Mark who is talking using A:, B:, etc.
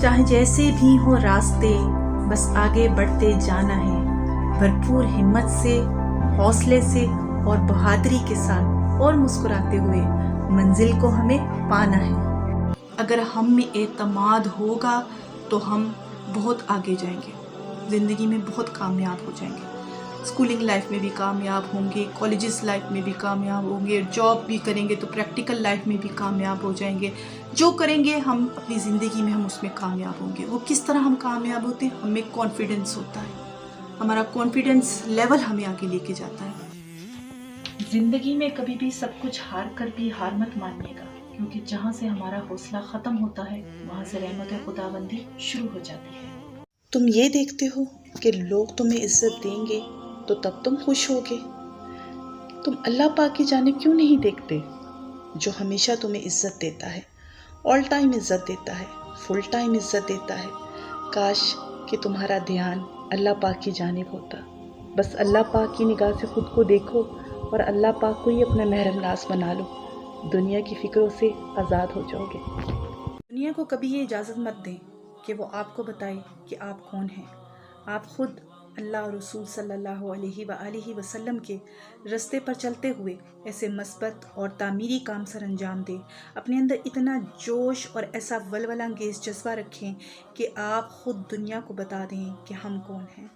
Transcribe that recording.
A: चाहे जैसे भी हो रास्ते, बस आगे बढ़ते जाना है, भरपूर हिम्मत से, हौसले से और बहादुरी के साथ और मुस्कुराते हुए मंजिल को हमें पाना है। अगर हम में एतमाद होगा तो हम बहुत आगे जाएंगे, ज़िंदगी में बहुत कामयाब हो जाएंगे। स्कूलिंग लाइफ में भी कामयाब होंगे, कॉलेजेस लाइफ में भी कामयाब होंगे, जॉब भी करेंगे तो प्रैक्टिकल लाइफ में भी कामयाब हो जाएंगे। जो करेंगे हम अपनी ज़िंदगी में, हम उसमें कामयाब होंगे। वो किस तरह हम कामयाब होते हैं? हमें कॉन्फिडेंस होता है, हमारा कॉन्फिडेंस लेवल हमें आगे लेके जाता है। ज़िंदगी में कभी भी सब कुछ हार कर भी हार मत मानिएगा, क्योंकि जहाँ से हमारा हौसला ख़त्म होता है वहाँ से रहमत खुदाबंदी शुरू हो जाती है। तुम ये देखते हो कि लोग तुम्हें इज्जत देंगे तो तब तुम खुश होगे। तुम अल्लाह पाक की जानिब क्यों नहीं देखते, जो हमेशा तुम्हें इज्जत देता है, ऑल टाइम इज्जत देता है, फुल टाइम इज्जत देता है। काश कि तुम्हारा ध्यान अल्लाह पाक की जानिब होता। बस अल्लाह पाक की निगाह से खुद को देखो और अल्लाह पाक को ही अपना महरम नाज बना लो। दुनिया की फिक्रों से आज़ाद हो जाओगे। दुनिया को कभी ये इजाज़त मत दें कि वो आपको बताए कि आप कौन हैं। आप खुद अल्लाह और रसूल सल्लल्लाहु अलैहि वसल्लम के रास्ते पर चलते हुए ऐसे मस्बत और तामीरी काम सर अंजाम दें। अपने अंदर इतना जोश और ऐसा वलवला अंगेज़ जज्बा रखें कि आप खुद दुनिया को बता दें कि हम कौन हैं।